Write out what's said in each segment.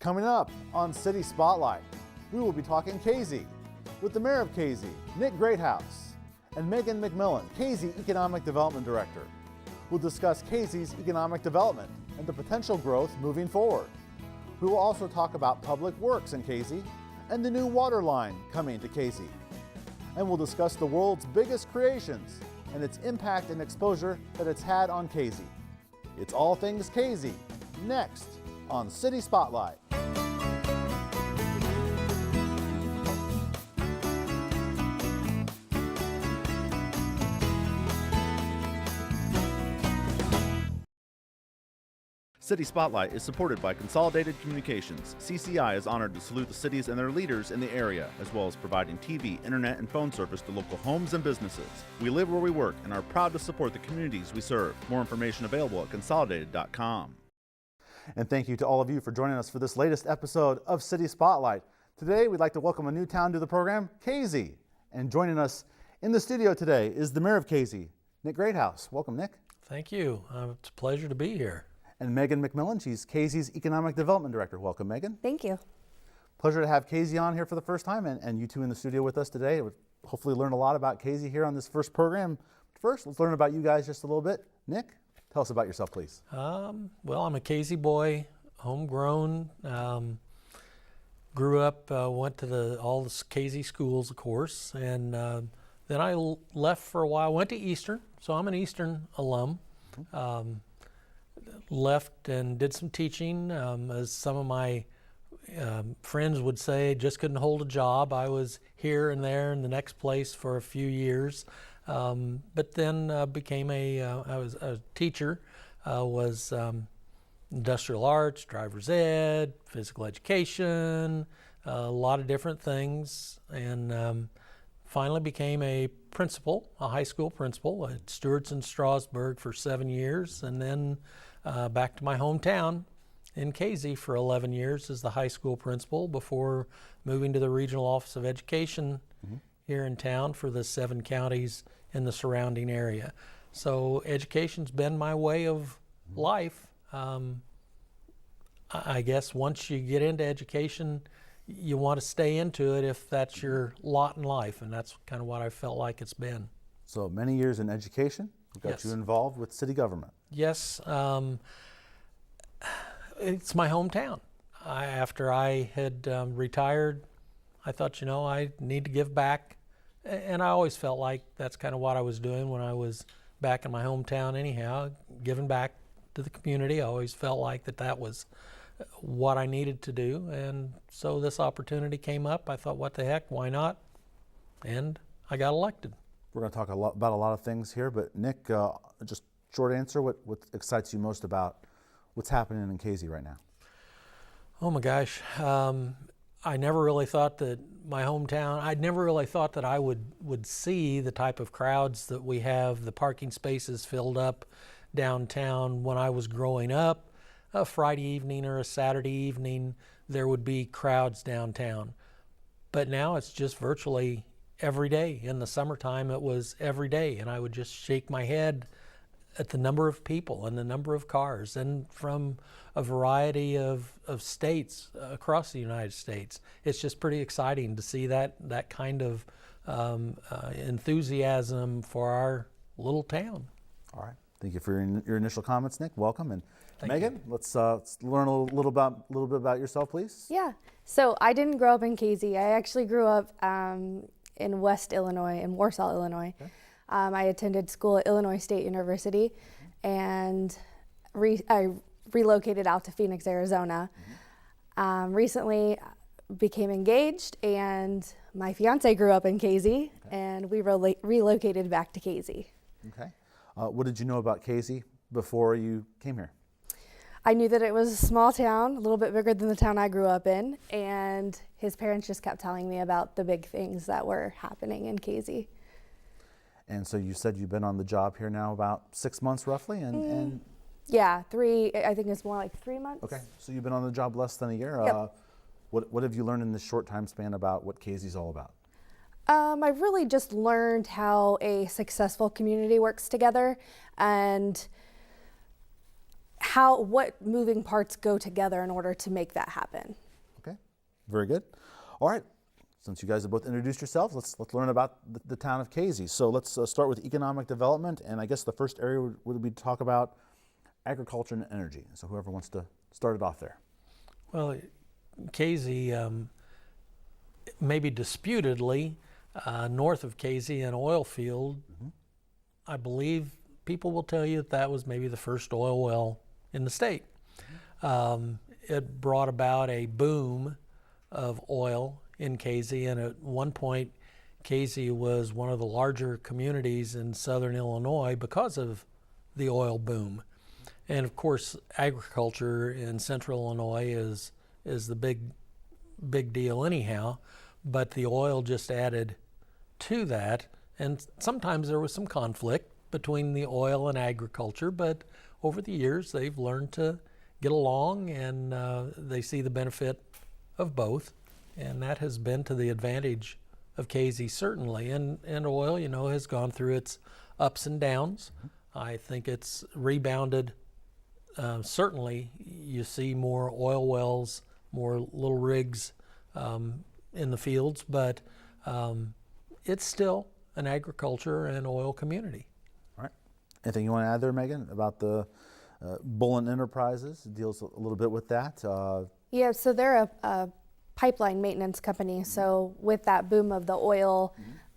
Coming up on City Spotlight, we will be talking Casey with the Mayor of Casey, Nik Groothuis, and Megan McMillen, Casey Economic Development Director. We'll discuss Casey's economic development and the potential growth moving forward. We will also talk about public works in Casey and the new water line coming to Casey. And we'll discuss the world's biggest creations and its impact and exposure that it's had on Casey. It's all things Casey, next on City Spotlight. City Spotlight is supported by Consolidated Communications. CCI is honored to salute the cities and their leaders in the area, as well as providing TV, internet, and phone service to local homes and businesses. We live where we work and are proud to support the communities we serve. More information available at consolidated.com. And thank you to all of you for joining us for this latest episode of City Spotlight. Today, we'd like to welcome a new town to the program, Casey. And joining us in the studio today is the Mayor of Casey, Nik Groothuis. Welcome, Nik. Thank you. It's a pleasure to be here. And Megan McMillen, she's Casey's Economic Development Director. Welcome, Megan. Thank you. Pleasure to have Casey on here for the first time, and you two in the studio with us today. We'll hopefully learn a lot about Casey here on this first program. First, let's learn about you guys just a little bit. Nik, tell us about yourself, please. Well, I'm a Casey boy, homegrown. Grew up, went to all the Casey schools, of course, and then I left for a while. Went to Eastern, so I'm an Eastern alum. Left and did some teaching. As some of my friends would say, just couldn't hold a job. I was here and there in the next place for a few years, but then became I was a teacher, was industrial arts, driver's ed, physical education, a lot of different things, and finally became a principal, a high school principal at Stewart's in Strasburg for 7 years, and then back to my hometown in Casey for 11 years as the high school principal before moving to the Regional Office of Education here in town for the 7 counties in the surrounding area. So education's been my way of life. I guess once you get into education, you want to stay into it if that's your lot in life, and that's kind of what I felt like it's been. So many years in education, got you involved with city government. Yes, it's my hometown. After I had retired, I thought, I need to give back, and I always felt like that's kind of what I was doing when I was back in my hometown anyhow, giving back to the community. I always felt like that was what I needed to do, and so this opportunity came up. I thought, what the heck, why not? And I got elected. We're going to talk about a lot of things here, but Nik, just short answer, what excites you most about what's happening in Casey right now? Oh my gosh, I never really thought that my hometown, I never really thought that I would see the type of crowds that we have, the parking spaces filled up downtown. When I was growing up, a Friday evening or a Saturday evening, there would be crowds downtown. But now it's just virtually every day. In the summertime, it was every day, and I would just shake my head at the number of people and the number of cars, and from a variety of states across the United States. It's just pretty exciting to see that kind of enthusiasm for our little town. All right. Thank you for your initial comments, Nik. Welcome. And Thank Megan, you. let's learn a little bit about yourself, please. Yeah. So I didn't grow up in Casey. I actually grew up in West Illinois, in Warsaw, Illinois. Okay. I attended school at Illinois State University, and I relocated out to Phoenix, Arizona. Recently became engaged, and my fiance grew up in Casey, and we relocated back to Casey. Okay. What did you know about Casey before you came here? I knew that it was a small town, a little bit bigger than the town I grew up in, and his parents just kept telling me about the big things that were happening in Casey. And so you said you've been on the job here now about 6 months roughly, and yeah, 3. I think it's more like 3 months. Okay, so you've been on the job less than a year. Yep. What have you learned in this short time span about what Casey's all about? I've really just learned how a successful community works together, and what moving parts go together in order to make that happen. Okay, very good. All right, since you guys have both introduced yourselves, let's learn about the town of Casey. So let's start with economic development, and I guess the first area would be to talk about agriculture and energy. So whoever wants to start it off there. Well, Casey, maybe disputedly, north of Casey, an oil field, I believe people will tell you that was maybe the first oil well in the state. It brought about a boom of oil in Casey, and at one point, Casey was one of the larger communities in southern Illinois because of the oil boom. And of course, agriculture in central Illinois is the big deal anyhow, but the oil just added to that, and sometimes there was some conflict between the oil and agriculture, but over the years they've learned to get along, and they see the benefit of both, and that has been to the advantage of Casey certainly. And oil, you know, has gone through its ups and downs. I think it's rebounded. Certainly you see more oil wells, more little rigs in the fields, but it's still an agriculture and oil community. All right. Anything you want to add there, Megan, about the Bullen Enterprises? It deals a little bit with that. Yeah, so they're a pipeline maintenance company. So with that boom of the oil,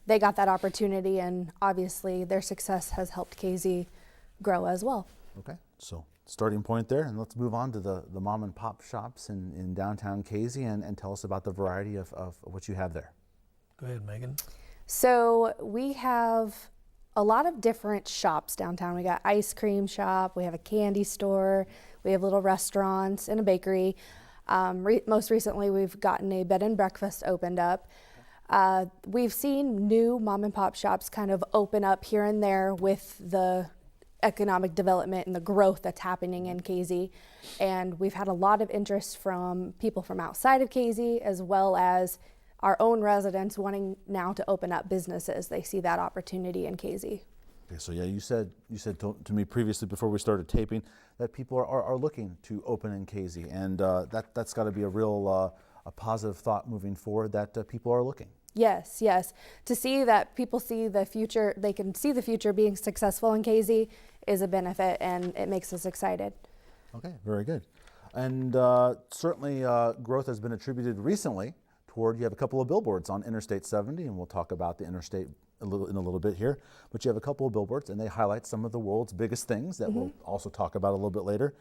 they got that opportunity, and obviously their success has helped Casey grow as well. Okay, so starting point there, and let's move on to the mom and pop shops in downtown Casey, and tell us about the variety of what you have there. Go ahead, Megan. So we have a lot of different shops downtown. We got ice cream shop, we have a candy store, we have little restaurants and a bakery. Most recently, we've gotten a bed and breakfast opened up. We've seen new mom and pop shops kind of open up here and there with the economic development and the growth that's happening in Casey. And we've had a lot of interest from people from outside of Casey, as well as our own residents wanting now to open up businesses. They see that opportunity in Casey. Okay, so yeah, you said to me previously before we started taping that people are looking to open in Casey, and that's got to be a real a positive thought moving forward, that people are looking. Yes, yes. To see that people see the future, they can see the future being successful in Casey is a benefit, and it makes us excited. Okay, very good. And certainly growth has been attributed recently toward, you have a couple of billboards on Interstate 70, and we'll talk about the interstate in a little bit here, but you have a couple of billboards, and they highlight some of the world's biggest things that we'll also talk about a little bit later.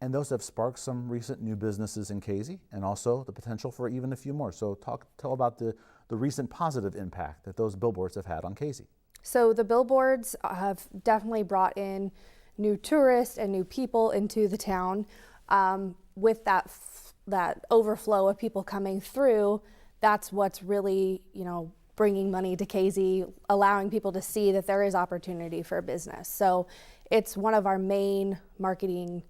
And those have sparked some recent new businesses in Casey, and also the potential for even a few more. So tell about the recent positive impact that those billboards have had on Casey. So the billboards have definitely brought in new tourists and new people into the town. With that overflow of people coming through, that's what's really, bringing money to Casey, allowing people to see that there is opportunity for business. So it's one of our main marketing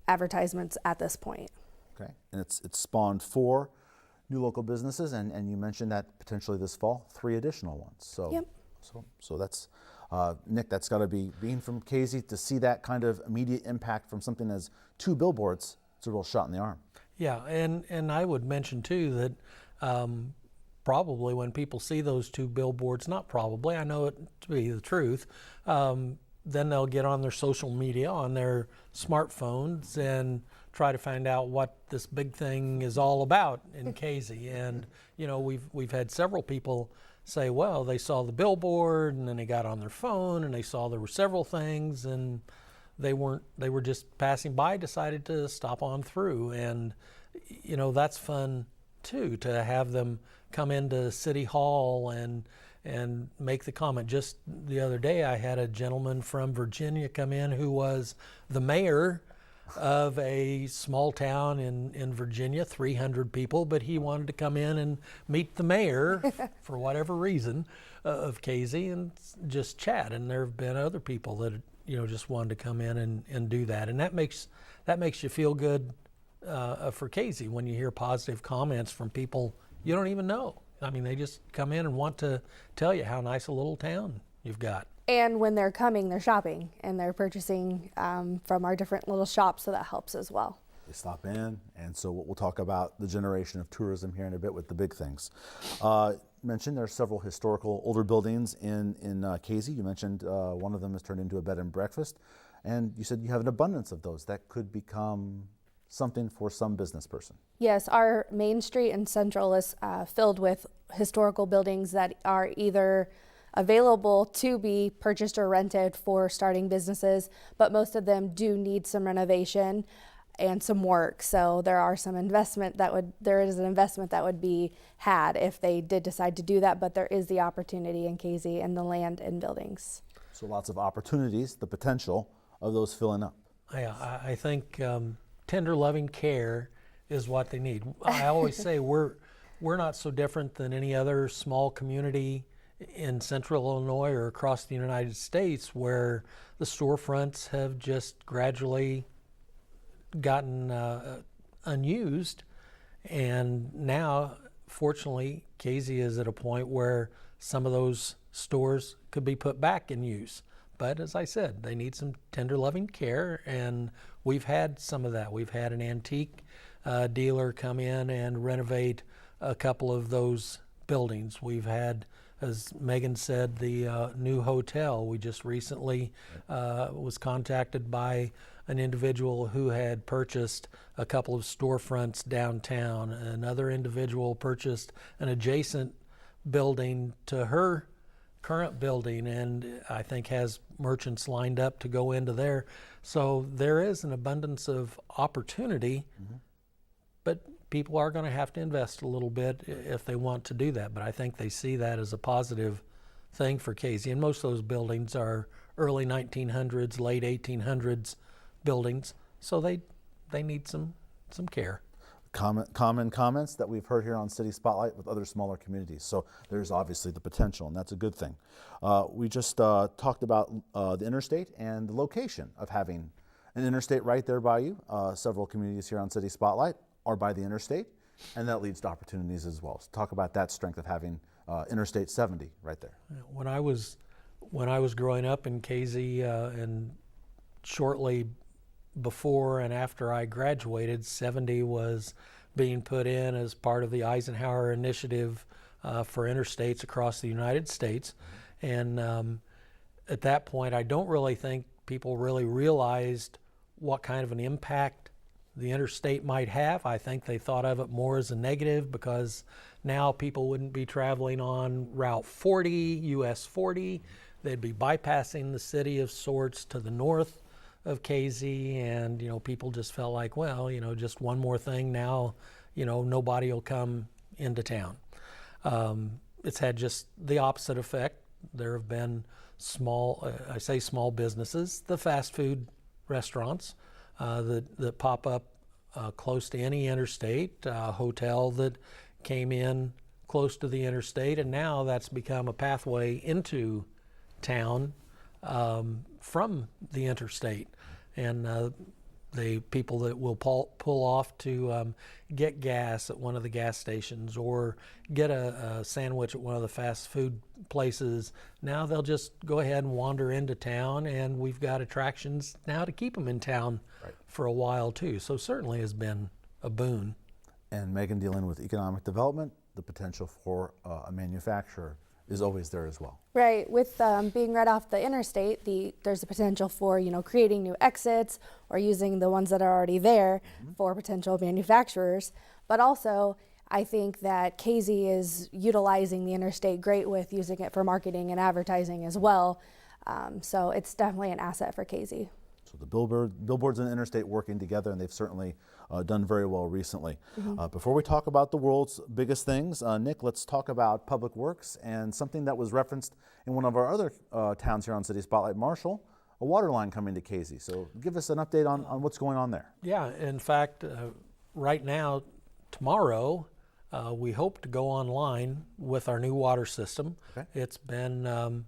advertisements at this point. Okay, and it's spawned 4 new local businesses, and you mentioned that potentially this fall 3 additional ones. So, yep. So that's Nik, that's got to be, being from Casey, to see that kind of immediate impact from something as 2 billboards. It's a real shot in the arm. Yeah, and I would mention too that probably when people see those 2 billboards, not probably, I know it to be the truth, then they'll get on their social media, on their smartphones, and try to find out what this big thing is all about in Casey. And we've had several people say, well, they saw the billboard and then they got on their phone and they saw there were several things, and they were just passing by, decided to stop on through. And that's fun too, to have them come into City Hall and make the comment. Just the other day, I had a gentleman from Virginia come in who was the mayor of a small town in Virginia, 300 people, but he wanted to come in and meet the mayor for whatever reason of Casey and just chat. And there have been other people that just wanted to come in and do that, and that makes you feel good for Casey when you hear positive comments from people you don't even know. I mean, they just come in and want to tell you how nice a little town you've got. And when they're coming, they're shopping and they're purchasing from our different little shops, so that helps as well. They stop in, and so we'll talk about the generation of tourism here in a bit with the big things. Mentioned there are several historical older buildings in Casey. You mentioned one of them has turned into a bed and breakfast, and you said you have an abundance of those that could become something for some business person. Yes, our Main Street and Central is filled with historical buildings that are either available to be purchased or rented for starting businesses, but most of them do need some renovation and some work. So there is an investment that would be had if they did decide to do that, but there is the opportunity in Casey and the land and buildings. So lots of opportunities, the potential of those filling up. I think tender loving care is what they need. I always say we're not so different than any other small community in central Illinois or across the United States, where the storefronts have just gradually gotten unused, and now fortunately Casey is at a point where some of those stores could be put back in use. But as I said, they need some tender loving care, and we've had some of that. We've had an antique dealer come in and renovate a couple of those buildings. We've had, as Megan said, the new hotel. We just recently was contacted by an individual who had purchased a couple of storefronts downtown. Another individual purchased an adjacent building to her current building, and I think has merchants lined up to go into there. So there is an abundance of opportunity, but people are going to have to invest a little bit if they want to do that. But I think they see that as a positive thing for Casey. And most of those buildings are early 1900s, late 1800s buildings, so they need some care. Common comments that we've heard here on City Spotlight with other smaller communities. So there's obviously the potential, and that's a good thing. We just talked about the interstate and the location of having an interstate right there by you. Several communities here on City Spotlight are by the interstate, and that leads to opportunities as well. So talk about that strength of having Interstate 70 right there. When I was growing up in Casey, and shortly before and after I graduated, 70 was being put in as part of the Eisenhower Initiative for interstates across the United States. And at that point, I don't really think people really realized what kind of an impact the interstate might have. I think they thought of it more as a negative, because now people wouldn't be traveling on Route 40, US 40. They'd be bypassing the city of sorts to the north of Casey, and people just felt like, well, just one more thing now, nobody will come into town. It's had just the opposite effect. There have been small businesses, the fast food restaurants that pop up close to any interstate, a hotel that came in close to the interstate, and now that's become a pathway into town from the interstate. And the people that will pull off to get gas at one of the gas stations or get a sandwich at one of the fast food places, now they'll just go ahead and wander into town, and we've got attractions now to keep them in town for a while too. So certainly has been a boon. And Megan, dealing with economic development, the potential for a manufacturer is always there as well. Right, with being right off the interstate, there's a potential for creating new exits or using the ones that are already there for potential manufacturers. But also, I think that Casey is utilizing the interstate great with using it for marketing and advertising as well. So it's definitely an asset for Casey. So the billboards and the interstate working together, and they've certainly done very well recently. Before we talk about the world's biggest things, Nik, let's talk about Public Works and something that was referenced in one of our other towns here on City Spotlight, Marshall, a water line coming to Casey. So give us an update on what's going on there. Yeah, in fact, right now, tomorrow, we hope to go online with our new water system. Okay. It's been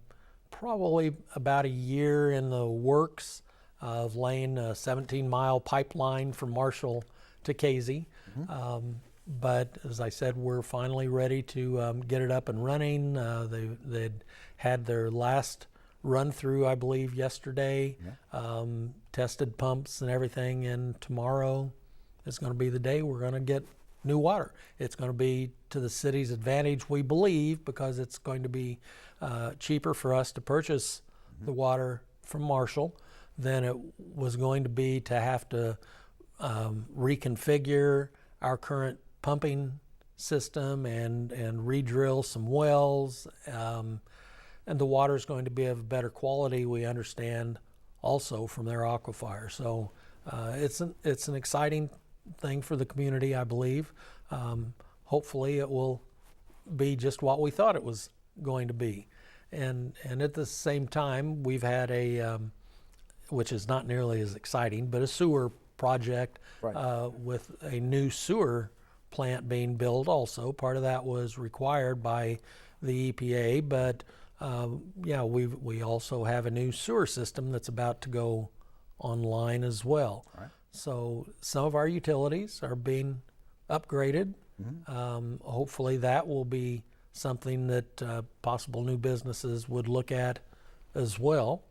probably about a year in the works of laying a 17-mile pipeline from Marshall to Casey. But as I said, we're finally ready to get it up and running. They'd had their last run through, I believe, yesterday, Yeah. tested pumps and everything, and tomorrow is going to be the day we're going to get new water. It's going to be to the city's advantage, we believe, because it's going to be cheaper for us to purchase the water from Marshall than it was going to be to have to reconfigure our current pumping system and re-drill some wells. And the water is going to be of better quality, we understand, also from their aquifer. So it's an exciting thing for the community, I believe. Hopefully it will be just what we thought it was going to be. And at the same time, we've had which is not nearly as exciting, but a sewer project with a new sewer plant being built also. Part of that was required by the EPA, but we also have a new sewer system that's about to go online as well. Right. So some of our utilities are being upgraded. Hopefully that will be something that possible new businesses would look at as well.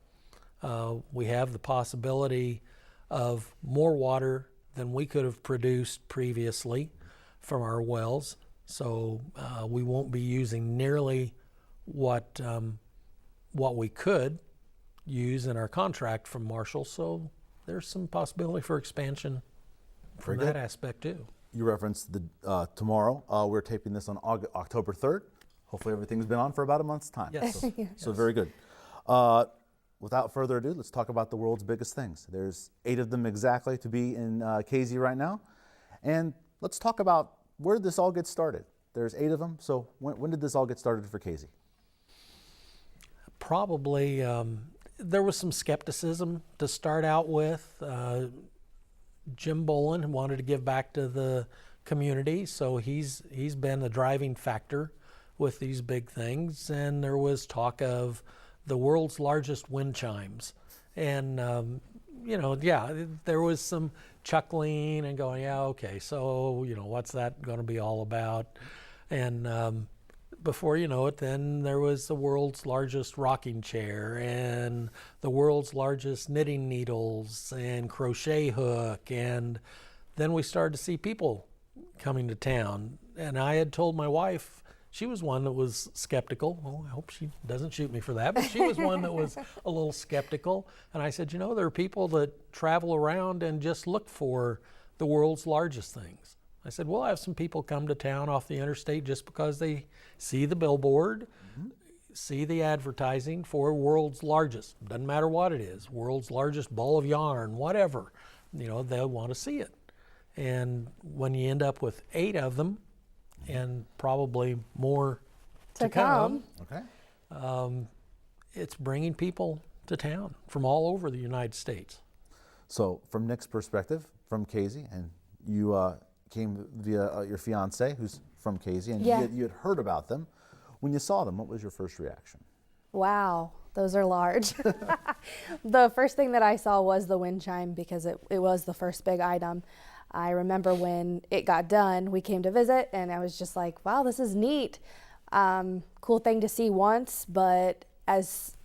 We have the possibility of more water than we could have produced previously from our wells, so we won't be using nearly what we could use in our contract from Marshall. So there's some possibility for expansion from that aspect too. You referenced the tomorrow. We're taping this on October 3rd. Hopefully everything's been on for about a month's time. Yes. So very good. Without further ado, let's talk about the world's biggest things. There's 8 of them exactly to be in Casey right now. And let's talk about where did this all get started. There's 8 of them. So when did this all get started for Casey? Probably there was some skepticism to start out with. Jim Bolin wanted to give back to the community, so he's been the driving factor with these big things. And there was talk of the world's largest wind chimes, and there was some chuckling and going, yeah, okay, so what's that going to be all about? And before you know it, then there was the world's largest rocking chair and the world's largest knitting needles and crochet hook, and then we started to see people coming to town. And I had told my wife, she was one that was skeptical. Oh, I hope she doesn't shoot me for that, but she was one that was a little skeptical. And I said, there are people that travel around and just look for the world's largest things. I said, we'll have some people come to town off the interstate just because they see the billboard, see the advertising for world's largest. Doesn't matter what it is, world's largest ball of yarn, whatever. They'll want to see it. And when you end up with 8 of them, and probably more to come. Okay. It's bringing people to town from all over the United States. So from Nik's perspective, from Casey, and you came via your fiance, who's from Casey, and you had heard about them. When you saw them, what was your first reaction? Wow, those are large. The first thing that I saw was the wind chime because it was the first big item. I remember when it got done, we came to visit, and I was just like, wow, this is neat. Cool thing to see once, but as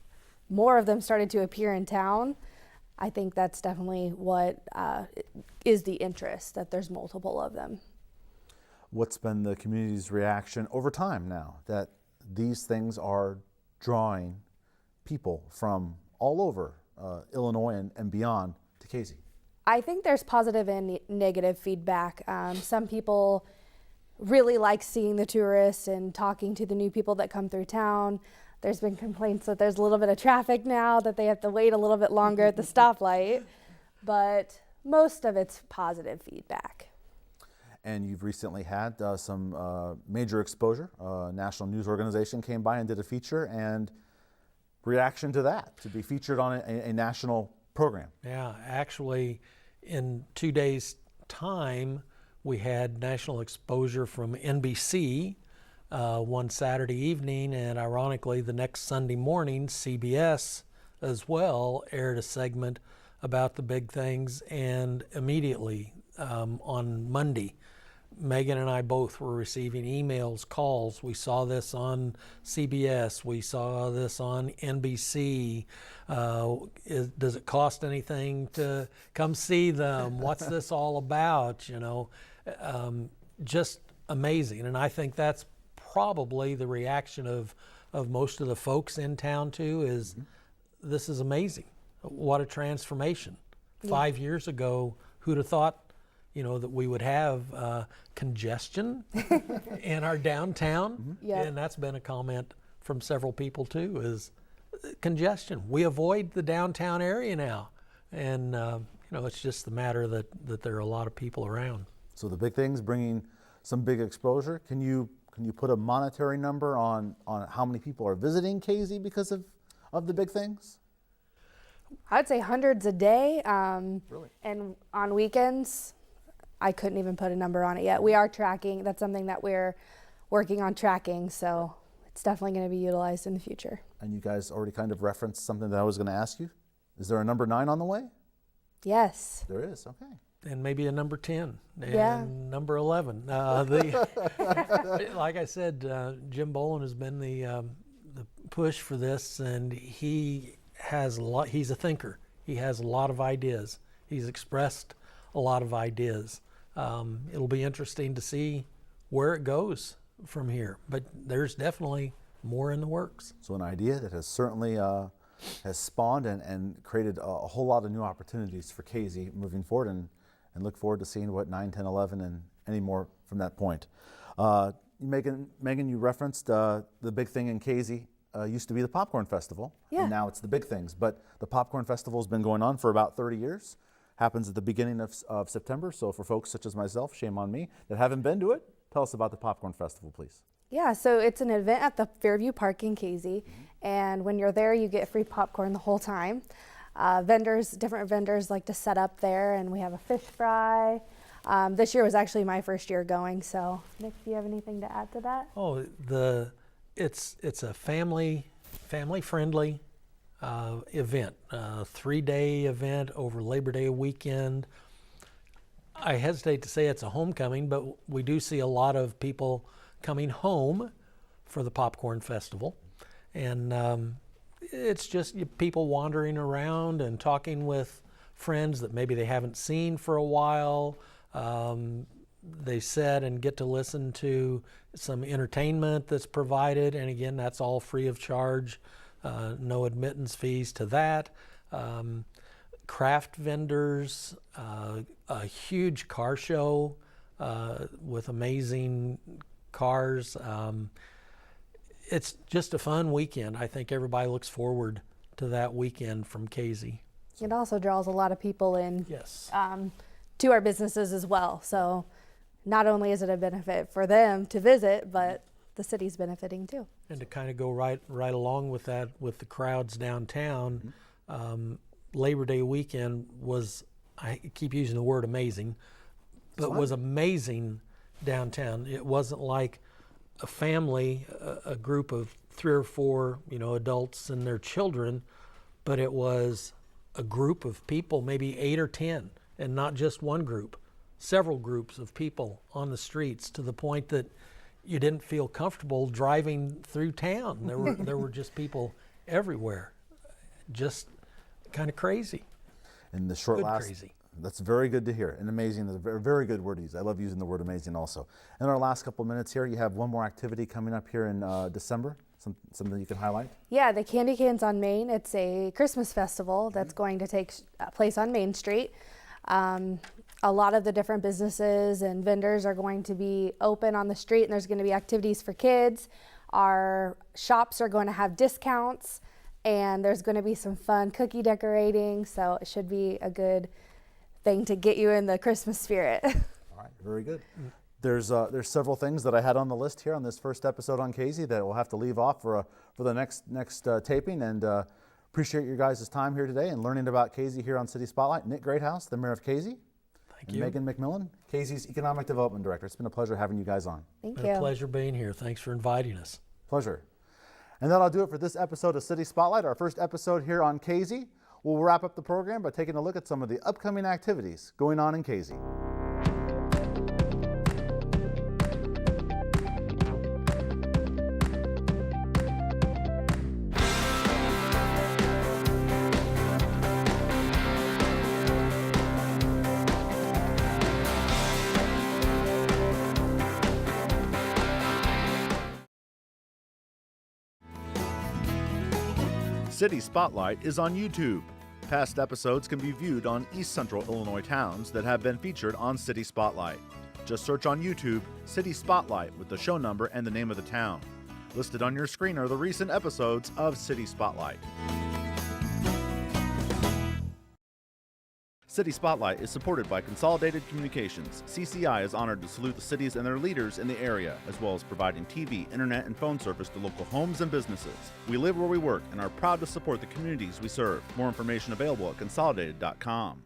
more of them started to appear in town, I think that's definitely what is the interest, that there's multiple of them. What's been the community's reaction over time now that these things are drawing people from all over Illinois and beyond to Casey? I think there's positive and negative feedback. Some people really like seeing the tourists and talking to the new people that come through town. There's been complaints that there's a little bit of traffic now, that they have to wait a little bit longer at the stoplight, but most of it's positive feedback. And you've recently had some major exposure. A national news organization came by and did a feature, and reaction to that, to be featured on a national program. Yeah, actually, in 2 days' time, we had national exposure from NBC one Saturday evening, and ironically, the next Sunday morning, CBS as well aired a segment about the big things, and immediately on Monday, Megan and I both were receiving emails, calls. We saw this on CBS. We saw this on NBC. Does it cost anything to come see them? What's this all about? Just amazing. And I think that's probably the reaction of most of the folks in town too, is this is amazing. What a transformation. 5 years ago, who'd have thought that we would have congestion in our downtown? Yep. And that's been a comment from several people too, is congestion. We avoid the downtown area now. And it's just the matter that there are a lot of people around. So the big thing's bringing some big exposure. Can you put a monetary number on how many people are visiting Casey because of the big things? I'd say hundreds a day. Really? And on weekends, I couldn't even put a number on it yet. We are tracking. That's something that we're working on tracking, so it's definitely going to be utilized in the future. And you guys already kind of referenced something that I was going to ask you. Is there a number 9 on the way? Yes. There is, okay. And maybe a number 10 and Yeah. number 11. Like I said, Jim Bolin has been the push for this, and he has a lot. He's a thinker. He has a lot of ideas. He's expressed a lot of ideas. It'll be interesting to see where it goes from here, but there's definitely more in the works. So an idea that has certainly has spawned and created a whole lot of new opportunities for Casey moving forward, and look forward to seeing what 9, 10, 11 and any more from that point. Megan, you referenced the big thing in Casey used to be the Popcorn Festival, Yeah. and now it's the big things. But the Popcorn Festival has been going on for about 30 years. Happens at the beginning of September. So for folks such as myself, shame on me, that haven't been to it, tell us about the Popcorn Festival, please. Yeah, so it's an event at the Fairview Park in Casey, and when you're there, you get free popcorn the whole time. Different vendors like to set up there, and we have a fish fry. This year was actually my first year going, so Nick, do you have anything to add to that? Oh, it's a family-friendly event, a 3-day event over Labor Day weekend. I hesitate to say it's a homecoming, but we do see a lot of people coming home for the Popcorn Festival. And it's just people wandering around and talking with friends that maybe they haven't seen for a while. They sit and get to listen to some entertainment that's provided, and again, that's all free of charge. No admittance fees to that. Craft vendors, a huge car show with amazing cars. It's just a fun weekend. I think everybody looks forward to that weekend from Casey. It also draws a lot of people in Yes. to our businesses as well. So not only is it a benefit for them to visit, but the city's benefiting too. And to kind of go right along with that, with the crowds downtown, Labor Day weekend was, I keep using the word amazing, but was amazing downtown. It wasn't like a family, a group of 3 or 4, adults and their children, but it was a group of people, maybe 8 or 10, and not just one group, several groups of people on the streets, to the point that you didn't feel comfortable driving through town. There were just people everywhere, just kind of crazy. In the short Good last, crazy. That's very good to hear, and amazing. That's a very, very good word to use. I love using the word amazing also. In our last couple minutes here, you have one more activity coming up here in December, something you can highlight? Yeah, the Candy Cans on Main. It's a Christmas festival that's going to take place on Main Street. A lot of the different businesses and vendors are going to be open on the street, and there's going to be activities for kids. Our shops are going to have discounts, and there's going to be some fun cookie decorating, so it should be a good thing to get you in the Christmas spirit. All right, very good. There's several things that I had on the list here on this first episode on Casey that we'll have to leave off for the next taping, and appreciate your guys' time here today and learning about Casey here on City Spotlight. Nik Groothuis, the Mayor of Casey. Thank and you. Megan McMillen, Casey's Economic Development Director. It's been a pleasure having you guys on. Thank Been you. a pleasure being here. Thanks for inviting us. Pleasure. And that'll do it for this episode of City Spotlight, our first episode here on Casey. We'll wrap up the program by taking a look at some of the upcoming activities going on in Casey. City Spotlight is on YouTube. Past episodes can be viewed on East Central Illinois towns that have been featured on City Spotlight. Just search on YouTube City Spotlight with the show number and the name of the town. Listed on your screen are the recent episodes of City Spotlight. City Spotlight is supported by Consolidated Communications. CCI is honored to salute the cities and their leaders in the area, as well as providing TV, internet, and phone service to local homes and businesses. We live where we work and are proud to support the communities we serve. More information available at consolidated.com.